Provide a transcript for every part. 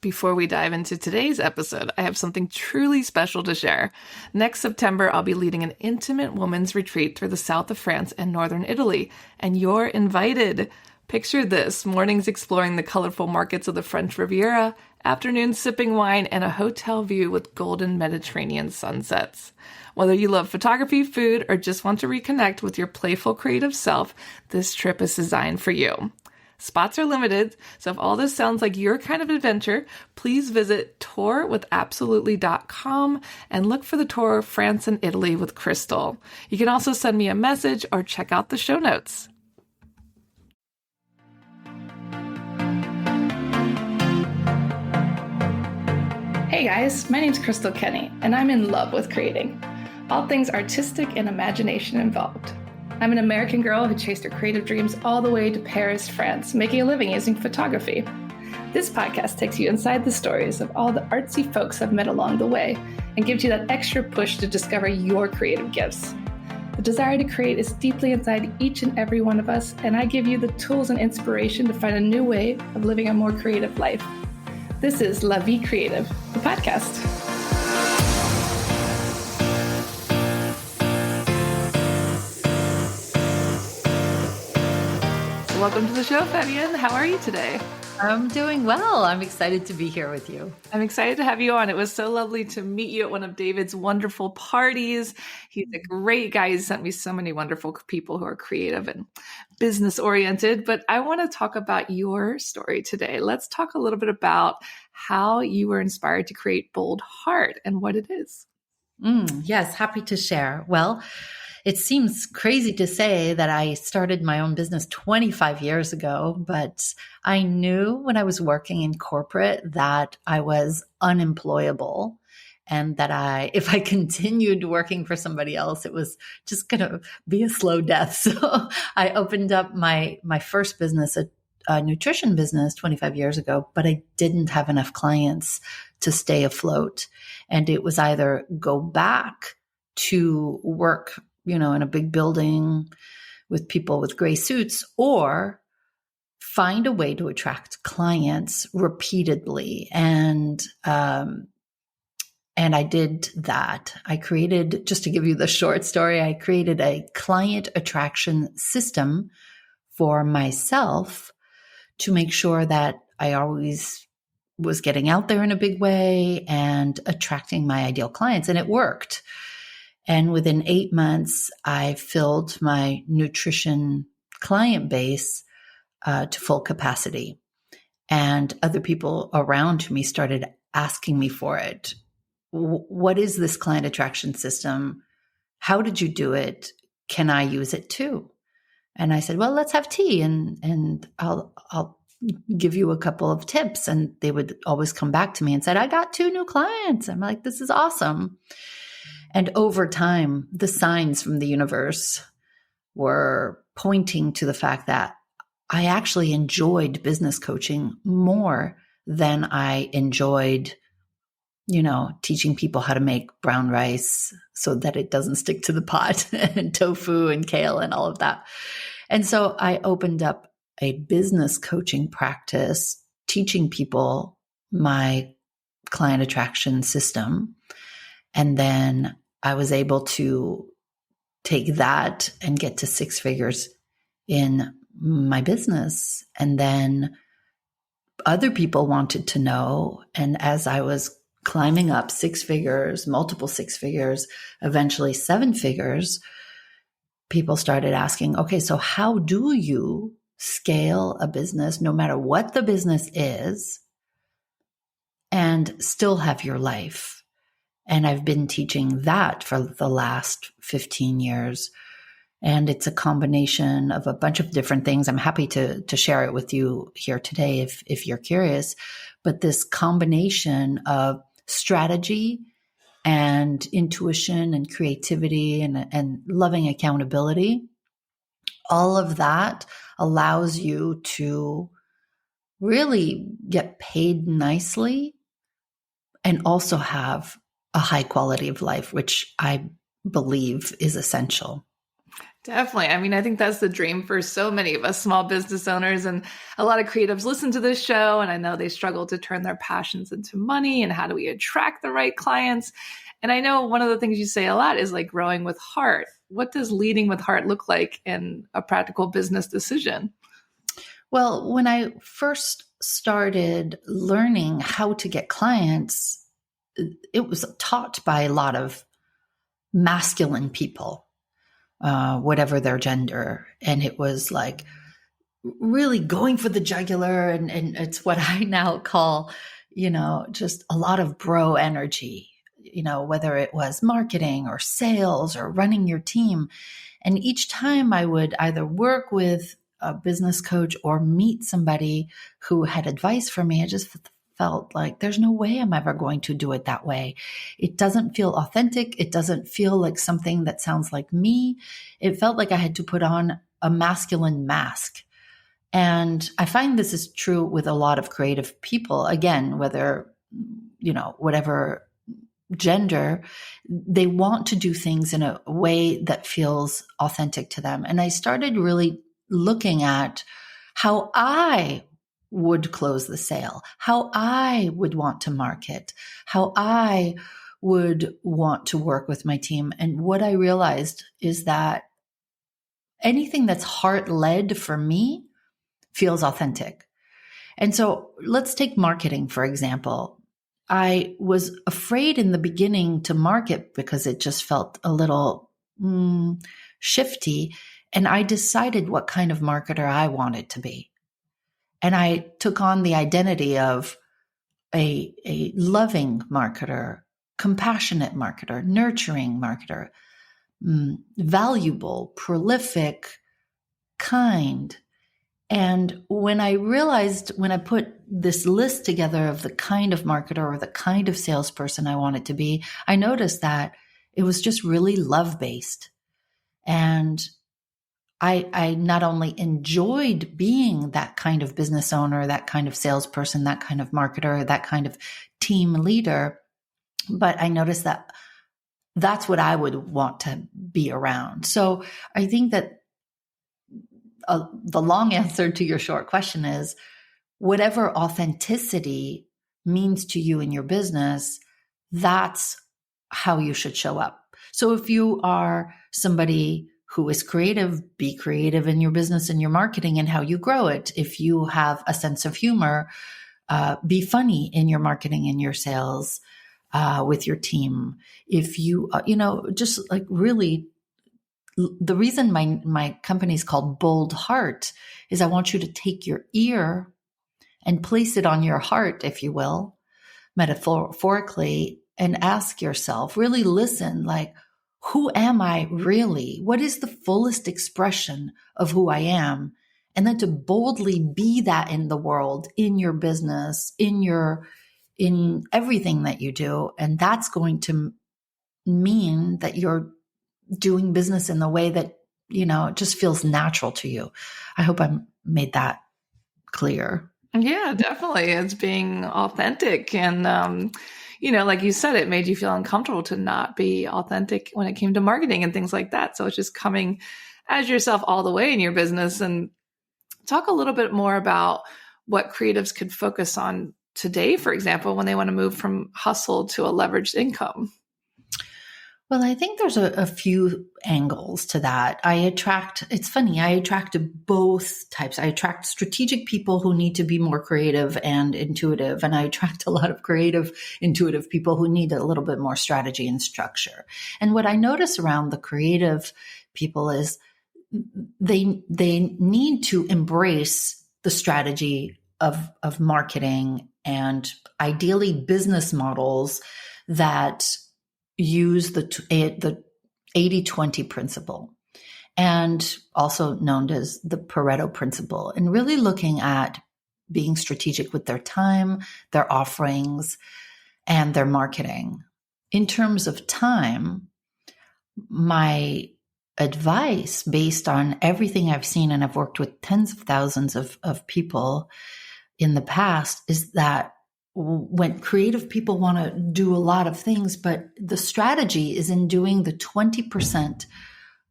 Before we dive into today's episode, I have something truly special to share. Next September, I'll be leading an intimate women's retreat through the south of France and northern Italy, and you're invited. Picture this: mornings exploring the colorful markets of the French Riviera, afternoons sipping wine, and a hotel view with golden Mediterranean sunsets. Whether you love photography, food, or just want to reconnect with your playful creative self, this trip is designed for you. Spots are limited, so if all this sounds like your kind of adventure, please visit tourwithabsolutely.com and look for the tour France and Italy with Crystal. You can also send me a message or check out the show notes. Hey guys, my name's Crystal Kenny, and I'm in love with creating. All things artistic and imagination involved. I'm an American girl who chased her creative dreams all the way to Paris, France, making a living using photography. This podcast takes you inside the stories of all the artsy folks I've met along the way and gives you that extra push to discover your creative gifts. The desire to create is deeply inside each and every one of us, and I give you the tools and inspiration to find a new way of living a more creative life. This is La Vie Creative, the podcast. Welcome to the show, Fabienne. How are you today? I'm doing well. I'm excited to be here with you. I'm excited to have you on. It was so lovely to meet you at one of David's wonderful parties. He's a great guy. He's sent me so many wonderful people who are creative and business oriented. But I want to talk about your story today. Let's talk a little bit about how you were inspired to create Bold Heart and what it is. Yes, happy to share. Well, it seems crazy to say that I started my own business 25 years ago, but I knew when I was working in corporate that I was unemployable and that if I continued working for somebody else, it was just going to be a slow death. So I opened up my first business, a nutrition business 25 years ago, but I didn't have enough clients to stay afloat. And it was either go back to work in a big building with people with gray suits, or find a way to attract clients repeatedly. And I did that. I created, just to give you the short story, I created a client attraction system for myself to make sure that I always was getting out there in a big way and attracting my ideal clients. And it worked. And within 8 months, I filled my nutrition client base to full capacity. And other people around me started asking me for it. What is this client attraction system? How did you do it? Can I use it too? And I said, well, let's have tea and I'll give you a couple of tips. And they would always come back to me and said, I got 2 new clients. I'm like, this is awesome. And over time, the signs from the universe were pointing to the fact that I actually enjoyed business coaching more than I enjoyed, teaching people how to make brown rice so that it doesn't stick to the pot, and tofu and kale and all of that. And so I opened up a business coaching practice, teaching people my client attraction system. And then I was able to take that and get to 6 figures in my business. And then other people wanted to know. And as I was climbing up 6 figures, multiple 6 figures, eventually 7 figures, people started asking, okay, so how do you scale a business, no matter what the business is, and still have your life? And I've been teaching that for the last 15 years. And it's a combination of a bunch of different things. I'm happy to share it with you here today if you're curious. But this combination of strategy and intuition and creativity and loving accountability, all of that allows you to really get paid nicely and also have a high quality of life, which I believe is essential. Definitely. I mean, I think that's the dream for so many of us small business owners, and a lot of creatives listen to this show, and I know they struggle to turn their passions into money, and how do we attract the right clients? And I know one of the things you say a lot is like growing with heart. What does leading with heart look like in a practical business decision? Well, when I first started learning how to get clients, it was taught by a lot of masculine people, whatever their gender. And it was like really going for the jugular. And it's what I now call, just a lot of bro energy, whether it was marketing or sales or running your team. And each time I would either work with a business coach or meet somebody who had advice for me, I just felt like there's no way I'm ever going to do it that way. It doesn't feel authentic. It doesn't feel like something that sounds like me. It felt like I had to put on a masculine mask. And I find this is true with a lot of creative people. Again, whether, whatever gender, they want to do things in a way that feels authentic to them. And I started really looking at how I would close the sale, how I would want to market, how I would want to work with my team. And what I realized is that anything that's heart-led for me feels authentic. And so let's take marketing, for example. I was afraid in the beginning to market because it just felt a little shifty. And I decided what kind of marketer I wanted to be. And I took on the identity of a loving marketer, compassionate marketer, nurturing marketer, valuable, prolific, kind. And when I put this list together of the kind of marketer or the kind of salesperson I wanted to be, I noticed that it was just really love-based. And I not only enjoyed being that kind of business owner, that kind of salesperson, that kind of marketer, that kind of team leader, but I noticed that that's what I would want to be around. So I think that the long answer to your short question is whatever authenticity means to you in your business, that's how you should show up. So if you are somebody who is creative, be creative in your business and your marketing and how you grow it. If you have a sense of humor, be funny in your marketing and your sales with your team. If you, just like really, the reason my company is called Bold Heart is I want you to take your ear and place it on your heart, if you will, metaphorically, and ask yourself, really listen, like, who am I really? What is the fullest expression of who I am? And then to boldly be that in the world, in your business, in everything that you do. And that's going to mean that you're doing business in the way that, it just feels natural to you. I hope I made that clear. Yeah, definitely. It's being authentic. And, like you said, it made you feel uncomfortable to not be authentic when it came to marketing and things like that. So it's just coming as yourself all the way in your business. And talk a little bit more about what creatives could focus on today, for example, when they want to move from hustle to a leveraged income. Well, I think there's a few angles to that. It's funny, I attract both types. I attract strategic people who need to be more creative and intuitive, and I attract a lot of creative, intuitive people who need a little bit more strategy and structure. And what I notice around the creative people is they need to embrace the strategy of marketing and ideally business models that use the 80-20 principle, and also known as the Pareto principle, and really looking at being strategic with their time, their offerings, and their marketing. In terms of time, my advice based on everything I've seen, and I've worked with tens of thousands of people in the past, is that when creative people want to do a lot of things, but the strategy is in doing the 20%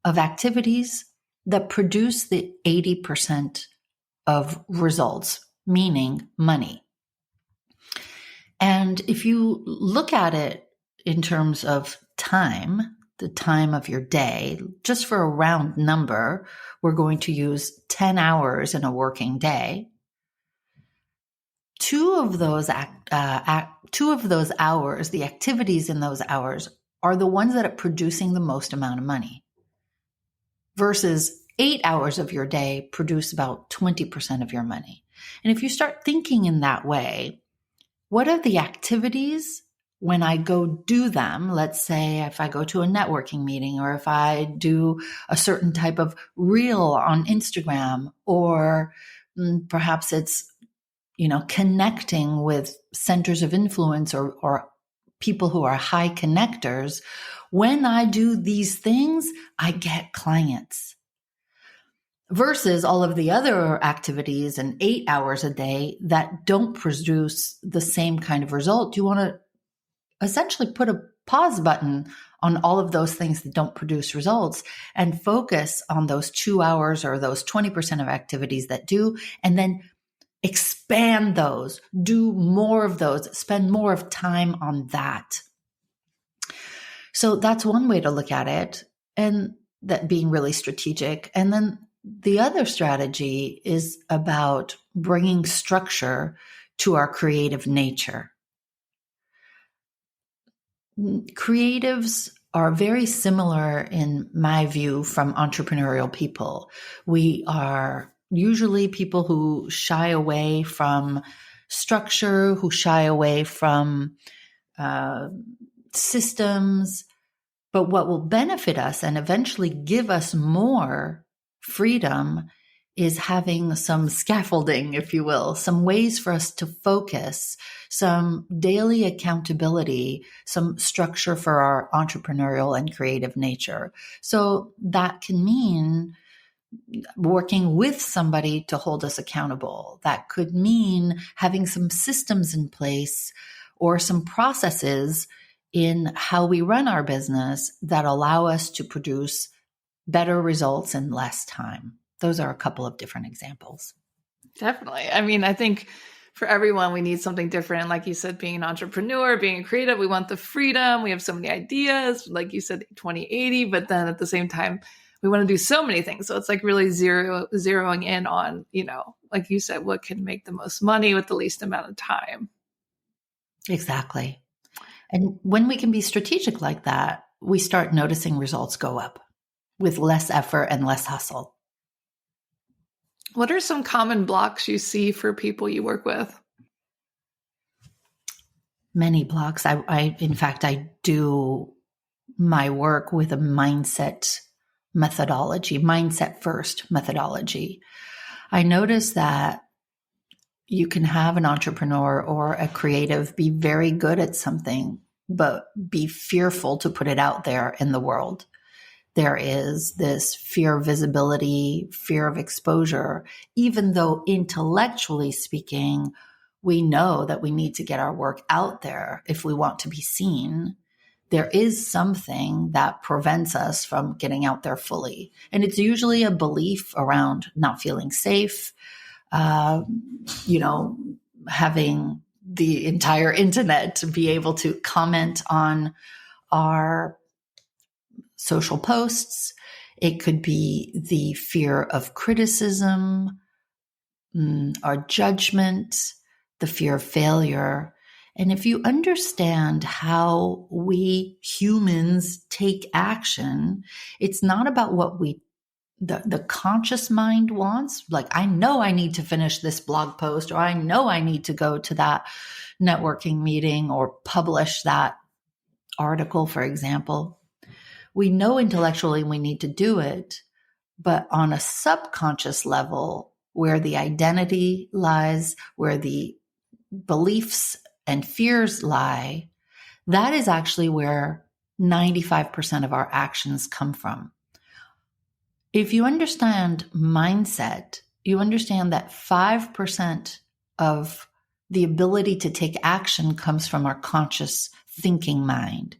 of activities that produce the 80% of results, meaning money. And if you look at it in terms of time, the time of your day, just for a round number, we're going to use 10 hours in a working day. Two of those hours, the activities in those hours, are the ones that are producing the most amount of money, versus 8 hours of your day produce about 20% of your money. And if you start thinking in that way, what are the activities when I go do them? Let's say if I go to a networking meeting, or if I do a certain type of reel on Instagram, or perhaps it's, connecting with centers of influence or people who are high connectors. When I do these things, I get clients. Versus all of the other activities and 8 hours a day that don't produce the same kind of result. You want to essentially put a pause button on all of those things that don't produce results and focus on those 2 hours or those 20% of activities that do, and then expand those, do more of those, spend more of time on that. So that's one way to look at it, and that being really strategic. And then the other strategy is about bringing structure to our creative nature. Creatives are very similar, in my view, from entrepreneurial people. We are usually people who shy away from structure, who shy away from systems. But what will benefit us and eventually give us more freedom is having some scaffolding, if you will, some ways for us to focus, some daily accountability, some structure for our entrepreneurial and creative nature. So that can mean working with somebody to hold us accountable. That could mean having some systems in place or some processes in how we run our business that allow us to produce better results in less time. Those are a couple of different examples. Definitely. I mean, I think for everyone, we need something different. Like you said, being an entrepreneur, being a creative, we want the freedom. We have so many ideas, like you said, 2080, but then at the same time, we want to do so many things. So it's like really zeroing in on, like you said, what can make the most money with the least amount of time. Exactly. And when we can be strategic like that, we start noticing results go up with less effort and less hustle. What are some common blocks you see for people you work with? Many blocks. In fact, I do my work with a mindset first methodology. I notice that you can have an entrepreneur or a creative be very good at something, but be fearful to put it out there in the world. There is this fear of visibility, fear of exposure, even though intellectually speaking, we know that we need to get our work out there if we want to be seen. There is something that prevents us from getting out there fully. And it's usually a belief around not feeling safe, having the entire internet to be able to comment on our social posts. It could be the fear of criticism, our judgment, the fear of failure. And if you understand how we humans take action, it's not about what the conscious mind wants. Like, I know I need to finish this blog post, or I know I need to go to that networking meeting or publish that article, for example. We know intellectually we need to do it, but on a subconscious level, where the identity lies, where the beliefs and fears lie, that is actually where 95% of our actions come from. If you understand mindset, you understand that 5% of the ability to take action comes from our conscious thinking mind.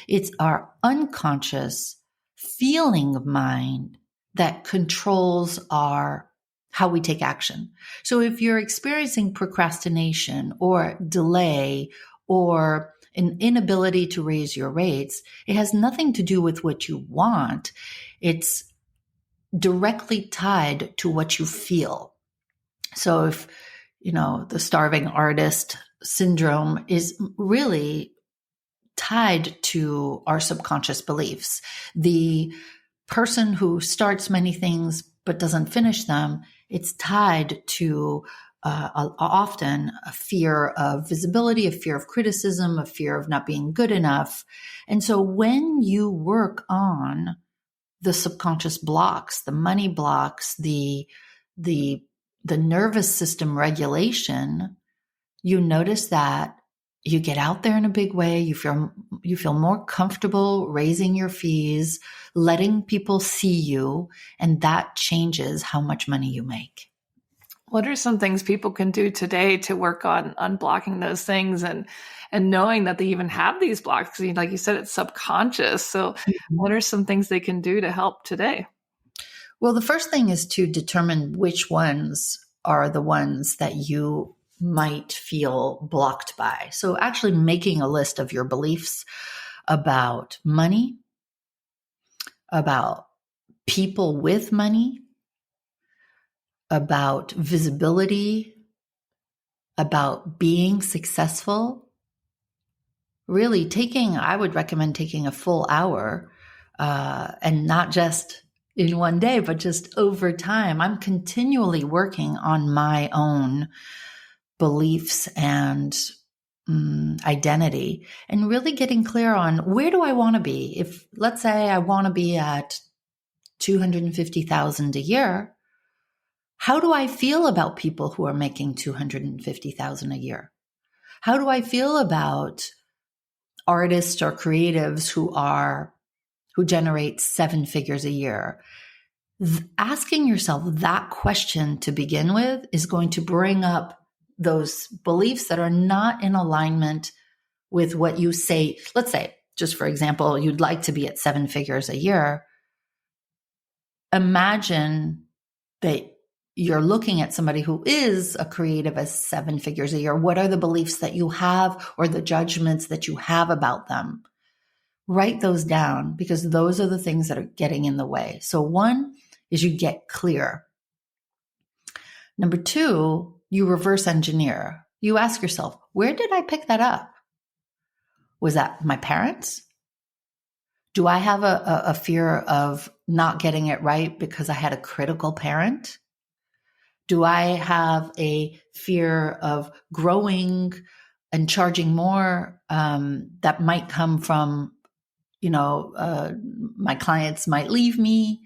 It's our unconscious feeling mind that controls how we take action. So if you're experiencing procrastination or delay or an inability to raise your rates, it has nothing to do with what you want. It's directly tied to what you feel. So if, the starving artist syndrome is really tied to our subconscious beliefs. The person who starts many things but doesn't finish them, it's tied to often a fear of visibility, a fear of criticism, a fear of not being good enough. And so when you work on the subconscious blocks, the money blocks, the nervous system regulation, you notice that you get out there in a big way. You feel more comfortable raising your fees, letting people see you, and that changes how much money you make. What are some things people can do today to work on unblocking those things and knowing that they even have these blocks? Because like you said, it's subconscious. So what are some things they can do to help today? Well, the first thing is to determine which ones are the ones that you might feel blocked by. So actually making a list of your beliefs about money, about people with money, about visibility, about being successful. Really I would recommend taking a full hour, and not just in one day, but just over time. I'm continually working on my own beliefs and identity, and really getting clear on where do I want to be. If, let's say, I want to be at 250,000 a year, how do I feel about people who are making 250,000 a year? How do I feel about artists or creatives who generate 7 figures a year? Asking yourself that question to begin with is going to bring up those beliefs that are not in alignment with what you say. Let's say, just for example, you'd like to be at 7 figures a year. Imagine that you're looking at somebody who is a creative as 7 figures a year. What are the beliefs that you have or the judgments that you have about them? Write those down, because those are the things that are getting in the way. So one is you get clear. Number 2, you reverse engineer. You ask yourself, where did I pick that up? Was that my parents? Do I have a fear of not getting it right because I had a critical parent? Do I have a fear of growing and charging more that might come from, my clients might leave me,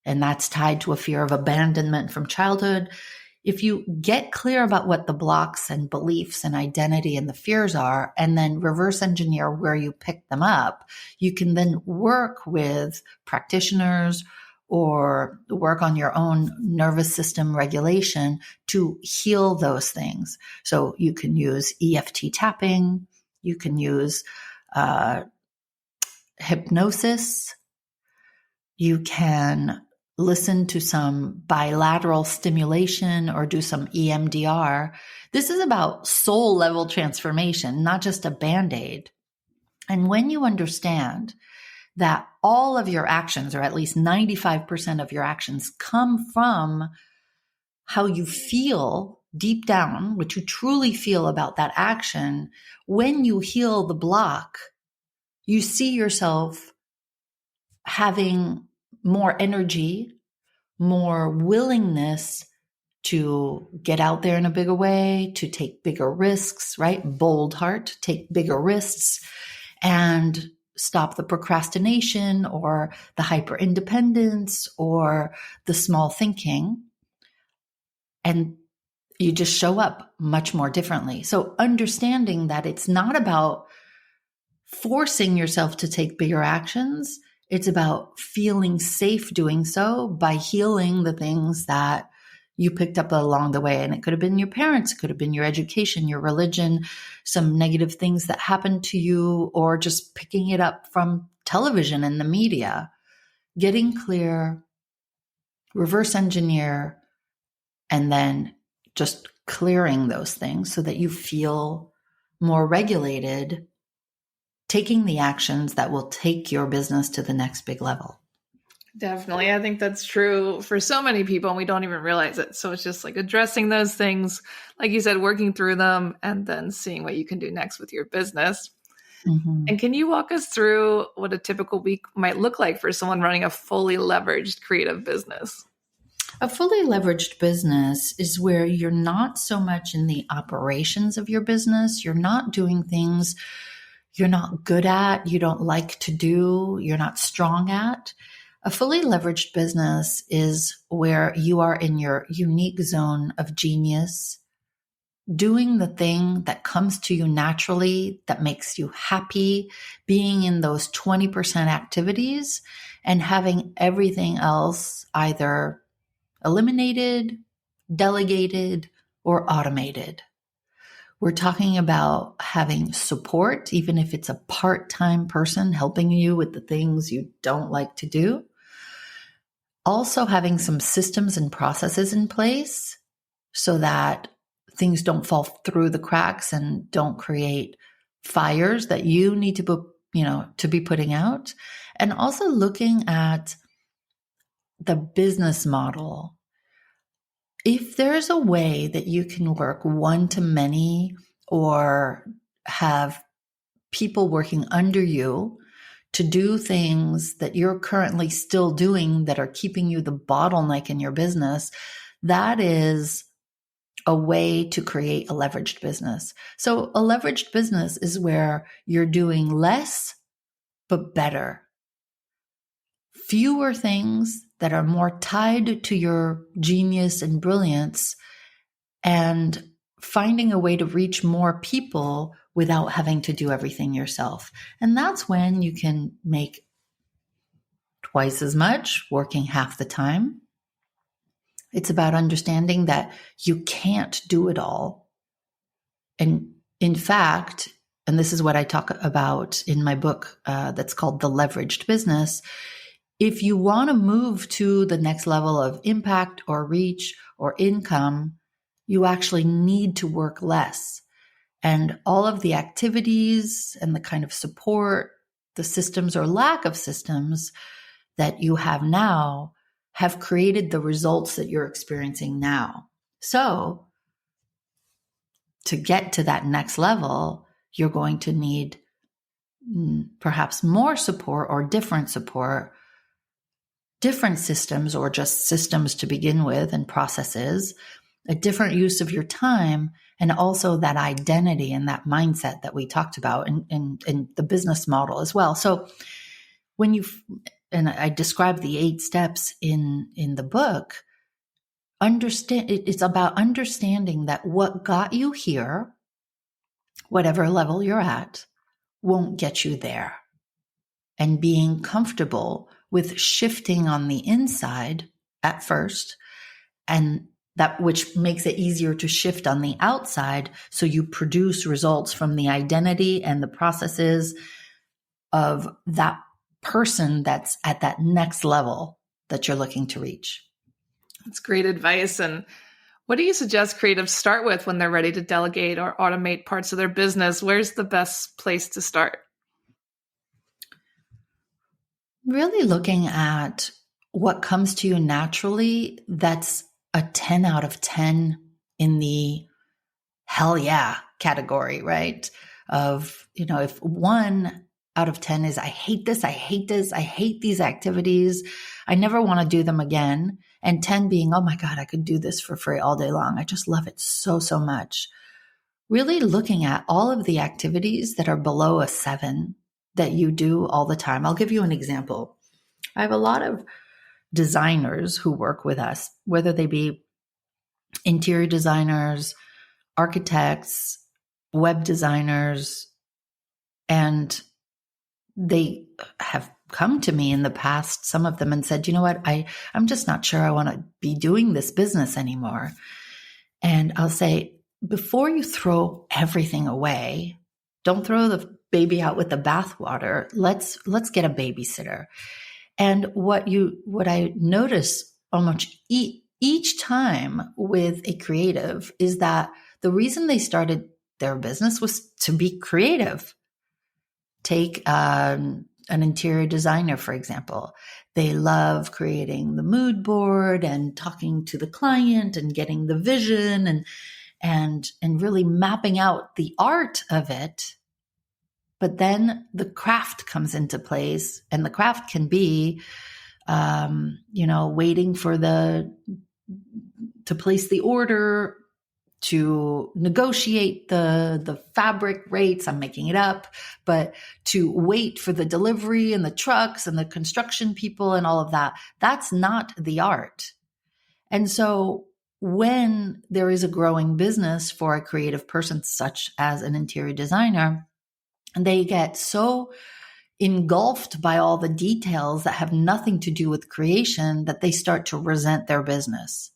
and that's tied to a fear of abandonment from childhood? If you get clear about what the blocks and beliefs and identity and the fears are, and then reverse engineer where you pick them up, you can then work with practitioners or work on your own nervous system regulation to heal those things. So you can use EFT tapping, you can use hypnosis, you can listen to some bilateral stimulation or do some EMDR. This is about soul level transformation, not just a Band-Aid. And when you understand that all of your actions, or at least 95% of your actions, come from how you feel deep down, what you truly feel about that action, when you heal the block, you see yourself having more energy, more willingness to get out there in a bigger way, to take bigger risks, right? Bold heart, take bigger risks, and stop the procrastination or the hyper independence or the small thinking. And you just show up much more differently. So understanding that it's not about forcing yourself to take bigger actions. It's about feeling safe doing so by healing the things that you picked up along the way. And it could have been your parents, it could have been your education, your religion, some negative things that happened to you, or just picking it up from television and the media. Getting clear, reverse engineer, and then just clearing those things so that you feel more regulated, taking the actions that will take your business to the next big level. Definitely. I think that's true for so many people and we don't even realize it. So it's just like addressing those things, like you said, working through them and then seeing what you can do next with your business. Mm-hmm. And can you walk us through what a typical week might look like for someone running a fully leveraged creative business? A fully leveraged business is where you're not so much in the operations of your business. You're not doing things you're not good at, you don't like to do, you're not strong at. A fully leveraged business is where you are in your unique zone of genius, doing the thing that comes to you naturally, that makes you happy, being in those 20% activities and having everything else either eliminated, delegated, or automated. We're talking about having support, even if it's a part-time person helping you with the things you don't like to do. Also having some systems and processes in place so that things don't fall through the cracks and don't create fires that you need to be putting out. And also looking at the business model. If there's a way that you can work one-to-many or have people working under you to do things that you're currently still doing that are keeping you the bottleneck in your business, that is a way to create a leveraged business. So a leveraged business is where you're doing less, but better. Fewer things that are more tied to your genius and brilliance, and finding a way to reach more people without having to do everything yourself. And that's when you can make twice as much, working half the time. It's about understanding that you can't do it all. And in fact, and this is what I talk about in my book that's called The Leveraged Business, if you want to move to the next level of impact or reach or income, you actually need to work less. And all of the activities and the kind of support, the systems or lack of systems that you have now have created the results that you're experiencing now. So to get to that next level, you're going to need perhaps more support or different support, different systems or just systems to begin with and processes, a different use of your time, and also that identity and that mindset that we talked about in the business model as well. So and I describe the 8 steps in the book, it's about understanding that what got you here, whatever level you're at, won't get you there. And being comfortable with shifting on the inside at first, and that which makes it easier to shift on the outside, so you produce results from the identity and the processes of that person that's at that next level that you're looking to reach. That's great advice. And what do you suggest creatives start with when they're ready to delegate or automate parts of their business? Where's the best place to start? Really looking at what comes to you naturally, that's a 10 out of 10 in the hell yeah category, right? Of, if 1 out of 10 is I hate this, I hate this, I hate these activities, I never want to do them again. And 10 being, oh my God, I could do this for free all day long. I just love it so, so much. Really looking at all of the activities that are below a 7 that you do all the time. I'll give you an example. I have a lot of designers who work with us, whether they be interior designers, architects, web designers, and they have come to me in the past, some of them, and said, you know what, I'm just not sure I want to be doing this business anymore. And I'll say, before you throw everything away, don't throw the baby out with the bathwater. Let's get a babysitter. And what I notice almost each time with a creative is that the reason they started their business was to be creative. Take an interior designer, for example. They love creating the mood board and talking to the client and getting the vision and really mapping out the art of it. But then the craft comes into place, and the craft can be, waiting for to place the order, to negotiate the fabric rates. I'm making it up, but to wait for the delivery and the trucks and the construction people and all of that. That's not the art. And so when there is a growing business for a creative person, such as an interior designer, they get so engulfed by all the details that have nothing to do with creation that they start to resent their business.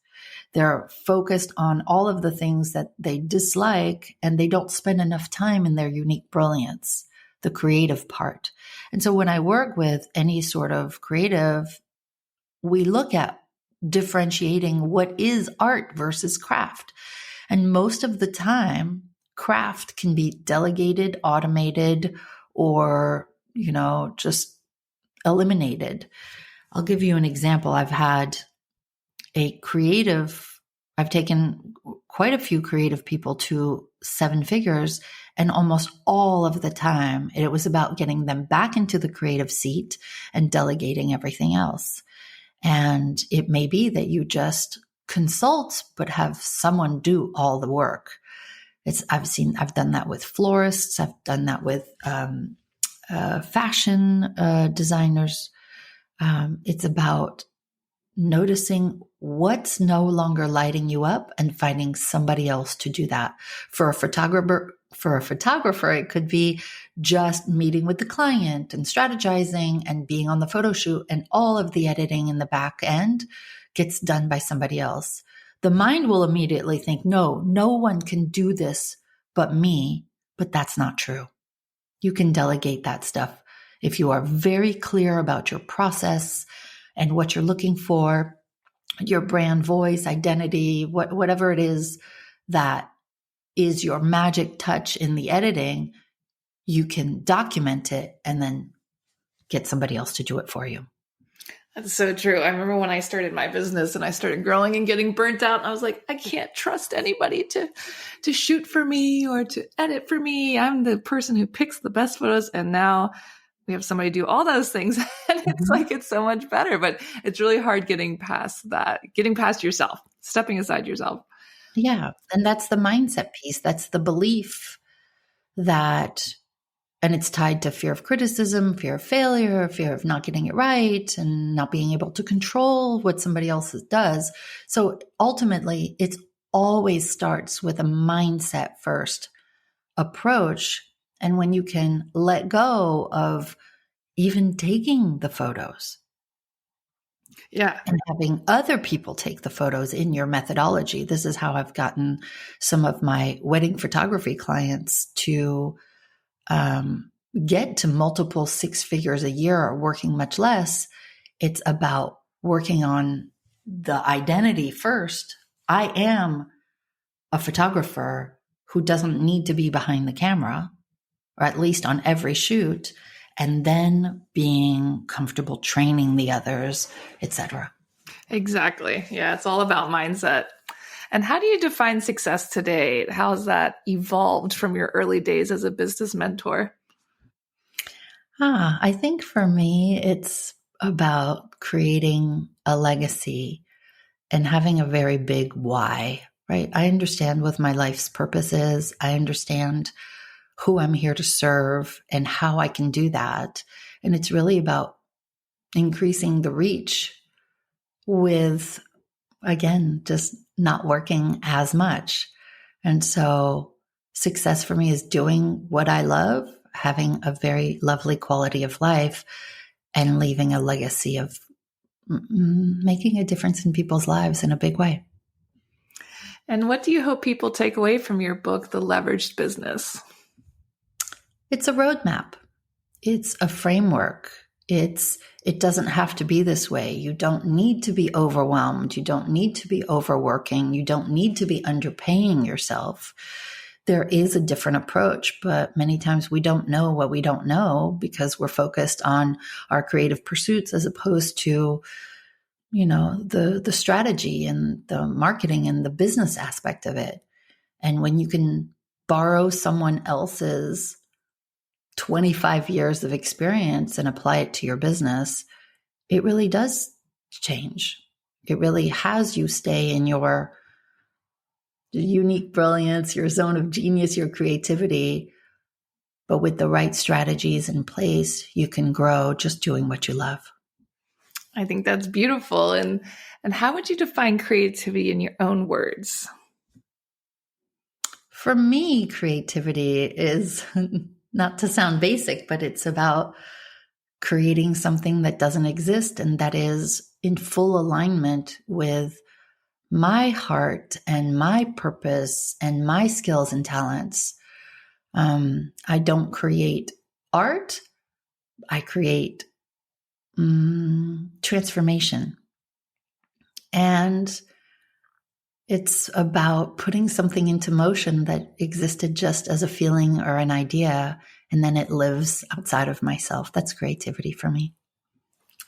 They're focused on all of the things that they dislike, and they don't spend enough time in their unique brilliance, the creative part. And so when I work with any sort of creative, we look at differentiating what is art versus craft. And most of the time, craft can be delegated, automated, or, just eliminated. I'll give you an example. I've taken quite a few creative people to 7 figures, and almost all of the time it was about getting them back into the creative seat and delegating everything else. And it may be that you just consult, but have someone do all the work. I've done that with florists. I've done that with fashion designers. It's about noticing what's no longer lighting you up and finding somebody else to do that. For a photographer, it could be just meeting with the client and strategizing and being on the photo shoot, and all of the editing in the back end gets done by somebody else. The mind will immediately think, no one can do this but me, but that's not true. You can delegate that stuff if you are very clear about your process and what you're looking for, your brand voice, identity, whatever it is that is your magic touch in the editing. You can document it and then get somebody else to do it for you. That's so true. I remember when I started my business and I started growing and getting burnt out, and I was like, I can't trust anybody to shoot for me or to edit for me. I'm the person who picks the best photos. And now we have somebody do all those things. And it's like, it's so much better, but it's really hard getting past that, getting past yourself, stepping aside yourself. Yeah. And that's the mindset piece. That's the belief that, and it's tied to fear of criticism, fear of failure, fear of not getting it right, and not being able to control what somebody else does. So ultimately, it always starts with a mindset first approach. And when you can let go of even taking the photos, and having other people take the photos in your methodology. This is how I've gotten some of my wedding photography clients to get to multiple 6 figures a year or working much less. It's about working on the identity first. I am a photographer who doesn't need to be behind the camera, or at least on every shoot, and then being comfortable training the others, etc. Exactly. Yeah, it's all about mindset. And how do you define success today? How has that evolved from your early days as a business mentor? I think for me, it's about creating a legacy and having a very big why, right? I understand what my life's purpose is. I understand who I'm here to serve and how I can do that. And it's really about increasing the reach with, again, just not working as much. And so success for me is doing what I love, having a very lovely quality of life, and leaving a legacy of making a difference in people's lives in a big way. And what do you hope people take away from your book, The Leveraged Business? It's a roadmap. It's a framework. It's It doesn't have to be this way. You don't need to be overwhelmed. You don't need to be overworking. You don't need to be underpaying yourself. There is a different approach, but many times we don't know what we don't know because we're focused on our creative pursuits as opposed to, the strategy and the marketing and the business aspect of it. And when you can borrow someone else's 25 years of experience and apply it to your business, it really does change. It really has you stay in your unique brilliance, your zone of genius, your creativity. But with the right strategies in place, you can grow just doing what you love. I think that's beautiful. And how would you define creativity in your own words? For me, creativity is, not to sound basic, but it's about creating something that doesn't exist and that is in full alignment with my heart and my purpose and my skills and talents. I don't create art. I create transformation. And it's about putting something into motion that existed just as a feeling or an idea, and then it lives outside of myself. That's creativity for me.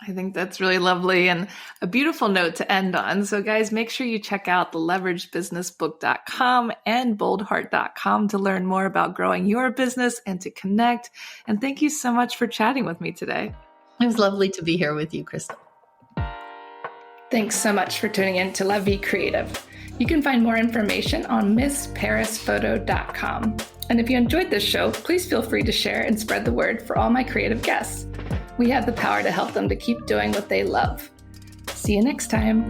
I think that's really lovely and a beautiful note to end on. So guys, make sure you check out theleveragedbusinessbook.com and boldheart.com to learn more about growing your business and to connect. And thank you so much for chatting with me today. It was lovely to be here with you, Crystal. Thanks so much for tuning in to La Vie Creative. You can find more information on MissParisPhoto.com. And if you enjoyed this show, please feel free to share and spread the word for all my creative guests. We have the power to help them to keep doing what they love. See you next time.